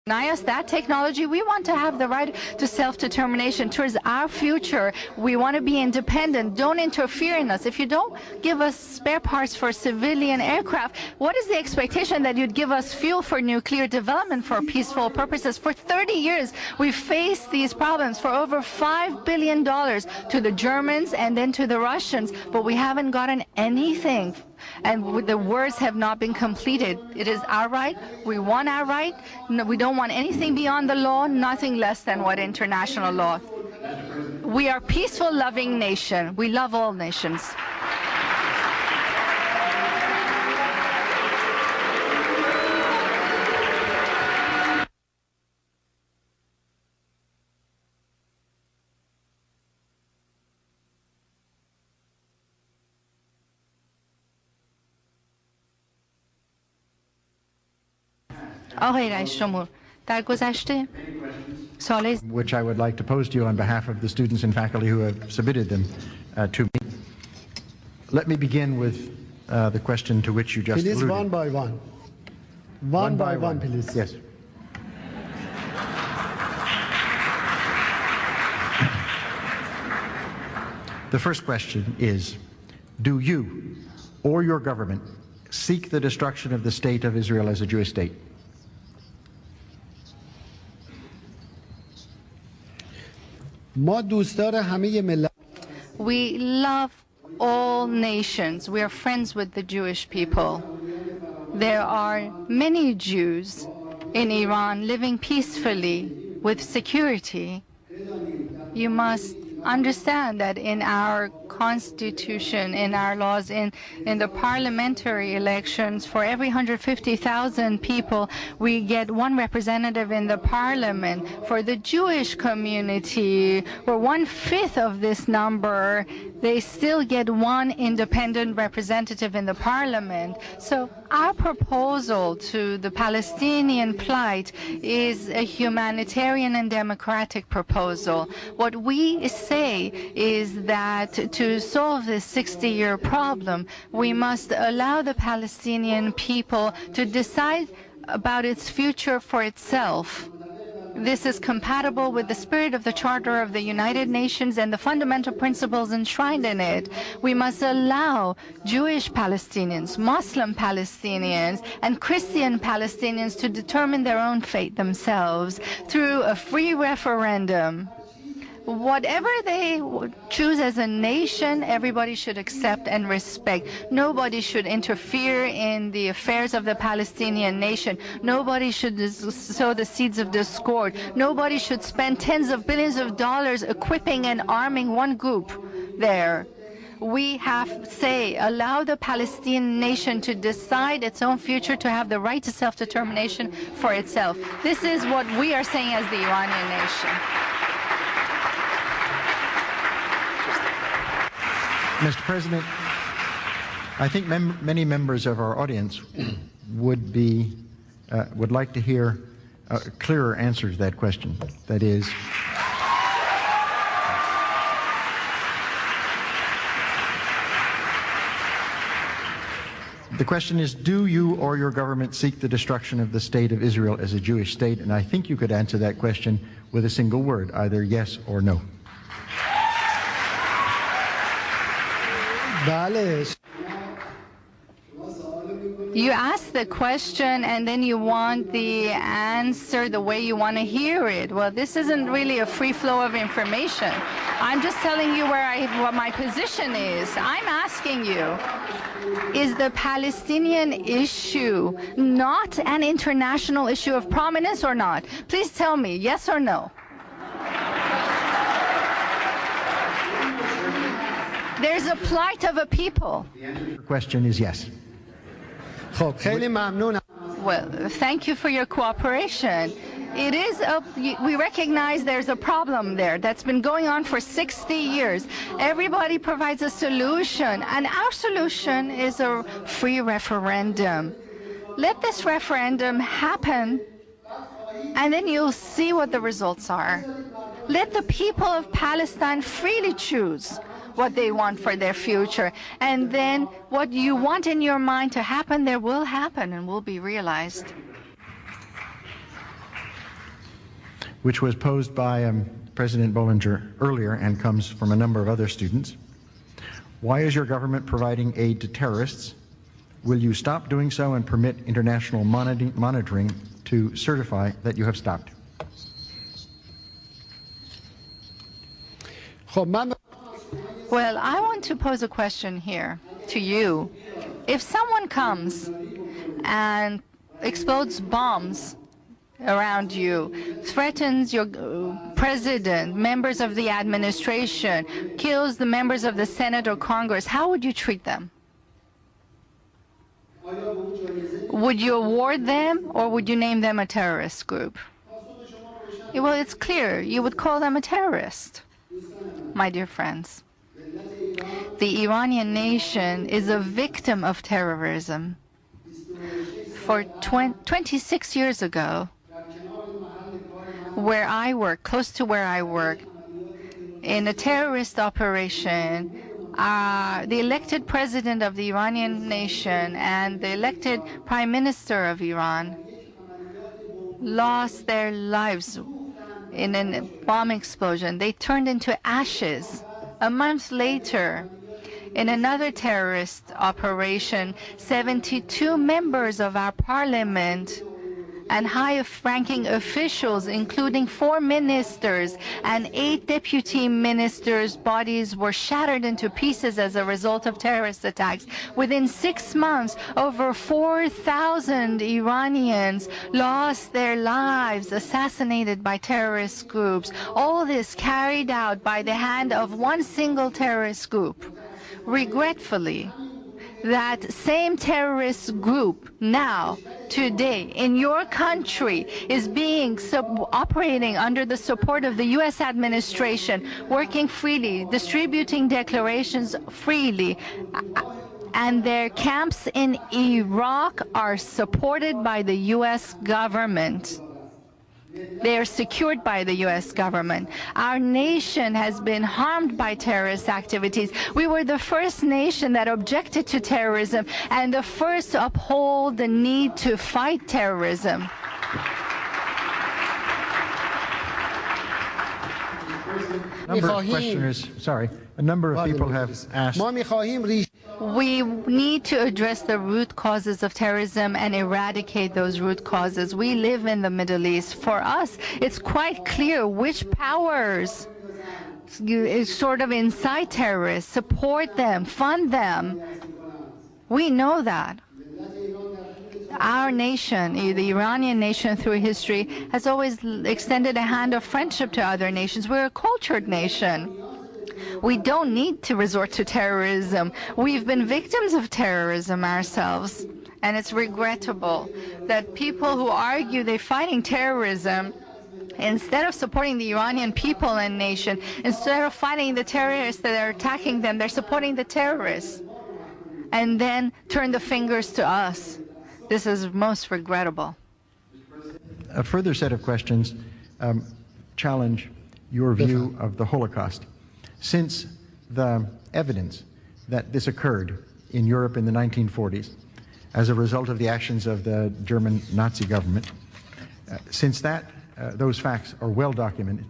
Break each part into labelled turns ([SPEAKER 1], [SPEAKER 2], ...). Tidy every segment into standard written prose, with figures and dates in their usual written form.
[SPEAKER 1] deny us that technology. We want to have the right to self-determination towards our future. We want to be independent. Don't interfere in us. If you don't give us spare parts for civilian aircraft, what is the expectation that you'd give us fuel for nuclear development for peaceful purposes? For 30 years, we've faced these problems for over $5 billion to the Germans and then to the Russians, but we haven't gotten anything. And the words have not been completed. It is our right. We want our right. No, we don't want anything beyond the law, nothing less than what international law. We are a peaceful, loving nation. We love all nations. آقای رئیس جمهور در گذشته سال
[SPEAKER 2] which I would like to pose to you on behalf of the students and faculty who have submitted them to me. Let me begin with the question to which you just alluded.
[SPEAKER 3] Please, one by one. One by one, please.
[SPEAKER 2] Yes. The first question is, do you or your government seek the destruction of the state of Israel as a Jewish state?
[SPEAKER 1] We love all nations. We are friends with the Jewish people. There are many Jews in Iran living peacefully with security. You must understand that in our constitution, in our laws, in the parliamentary elections, for every 150,000 people, we get one representative in the parliament. For the Jewish community, for 1/5 of this number, they still get one independent representative in the parliament. So our proposal to the Palestinian plight is a humanitarian and democratic proposal. What we say is that to solve this 60-year problem, we must allow the Palestinian people to decide about its future for itself. This is compatible with the spirit of the Charter of the United Nations and the fundamental principles enshrined in it. We must allow Jewish Palestinians, Muslim Palestinians, and Christian Palestinians to determine their own fate themselves through a free referendum. Whatever they choose as a nation, everybody should accept and respect. Nobody should interfere in the affairs of the Palestinian nation. Nobody should sow the seeds of discord. Nobody should spend tens of billions of dollars equipping and arming one group there. We allow the Palestinian nation to decide its own future, to have the right to self-determination for itself. This is what we are saying as the Iranian nation.
[SPEAKER 2] Mr. President, I think many members of our audience would like to hear a clearer answer to that question. That is, the question is, do you or your government seek the destruction of the state of Israel as a Jewish state? And I think you could answer that question with a single word, either yes or no.
[SPEAKER 1] You ask the question and then you want the answer the way you want to hear it. Well, this isn't really a free flow of information. I'm just telling you what my position is. I'm asking you, is the Palestinian issue not an international issue of prominence or not? Please tell me, yes or no. There's a plight of a people.
[SPEAKER 2] The answer to your question is yes.
[SPEAKER 1] Well, thank you for your cooperation. We recognize there's a problem there that's been going on for 60 years. Everybody provides a solution, and our solution is a free referendum. Let this referendum happen, and then you'll see what the results are. Let the people of Palestine freely choose what they want for their future. And then what you want in your mind to happen there will happen and will be realized.
[SPEAKER 2] which was posed by President Bollinger earlier and comes from a number of other students. Why is your government providing aid to terrorists? Will you stop doing so and permit international monitoring to certify that you have stopped?
[SPEAKER 1] Well, I want to pose a question here to you. If someone comes and explodes bombs around you, threatens your president, members of the administration, kills the members of the Senate or Congress, how would you treat them? Would you award them, or would you name them a terrorist group? Well, it's clear. You would call them a terrorist, my dear friends. The Iranian nation is a victim of terrorism. For 26 years ago, where I work, close to where I work, in a terrorist operation, the elected president of the Iranian nation and the elected prime minister of Iran lost their lives in a bomb explosion. They turned into ashes. A month later, in another terrorist operation, 72 members of our parliament and high-ranking officials, including 4 ministers and 8 deputy ministers' bodies were shattered into pieces as a result of terrorist attacks. Within 6 months, over 4,000 Iranians lost their lives, assassinated by terrorist groups. All this carried out by the hand of one single terrorist group. Regretfully, that same terrorist group now, today, in your country, is being operating under the support of the U.S. administration, working freely, distributing declarations freely, and their camps in Iraq are supported by the U.S. government. They are secured by the U.S. government. Our nation has been harmed by terrorist activities. We were the first nation that objected to terrorism and the first to uphold the need to fight terrorism.
[SPEAKER 2] A number of people have asked.
[SPEAKER 1] We need to address the root causes of terrorism and eradicate those root causes. We live in the Middle East. For us, it's quite clear which powers sort of incite terrorists, support them, fund them. We know that. Our nation, the Iranian nation through history, has always extended a hand of friendship to other nations. We're a cultured nation. We don't need to resort to terrorism. We've been victims of terrorism ourselves. And it's regrettable that people who argue they're fighting terrorism, instead of supporting the Iranian people and nation, instead of fighting the terrorists that are attacking them, they're supporting the terrorists. And then turn the fingers to us. This is most regrettable.
[SPEAKER 2] A further set of questions challenge your view of the Holocaust. Since the evidence that this occurred in Europe in the 1940s as a result of the actions of the German Nazi government, since those facts are well documented,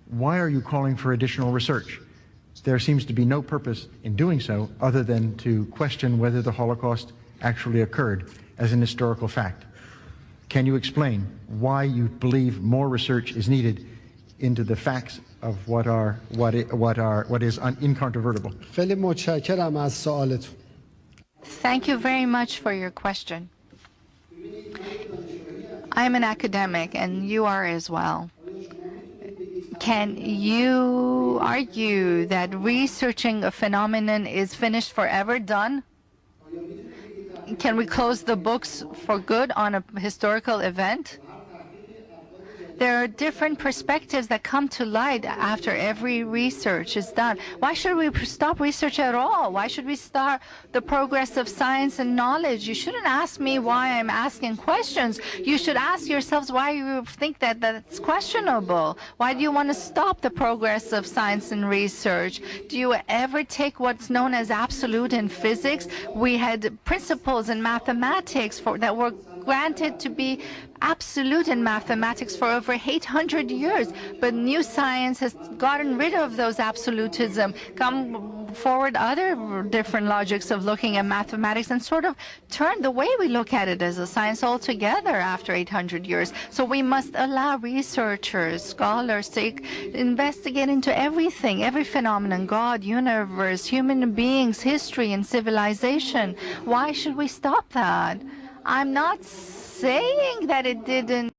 [SPEAKER 2] why are you calling for additional research? There seems to be no purpose in doing so other than to question whether the Holocaust actually occurred as an historical fact. Can you explain why you believe more research is needed into the facts of what is incontrovertible?
[SPEAKER 1] Thank you very much for your question. I'm an academic, and you are as well. Can you argue that researching a phenomenon is finished forever done? Can we close the books for good on a historical event? There are different perspectives that come to light after every research is done. Why should we stop research at all? Why should we start the progress of science and knowledge? You shouldn't ask me why I'm asking questions. You should ask yourselves why you think that that's questionable. Why do you want to stop the progress of science and research? Do you ever take what's known as absolute in physics? We had principles in mathematics that were granted to be absolute in mathematics for over 800 years. But new science has gotten rid of those absolutism, come forward other different logics of looking at mathematics, and sort of turned the way we look at it as a science altogether after 800 years. So we must allow researchers, scholars to investigate into everything, every phenomenon, God, universe, human beings, history, and civilization. Why should we stop that? I'm not saying that it didn't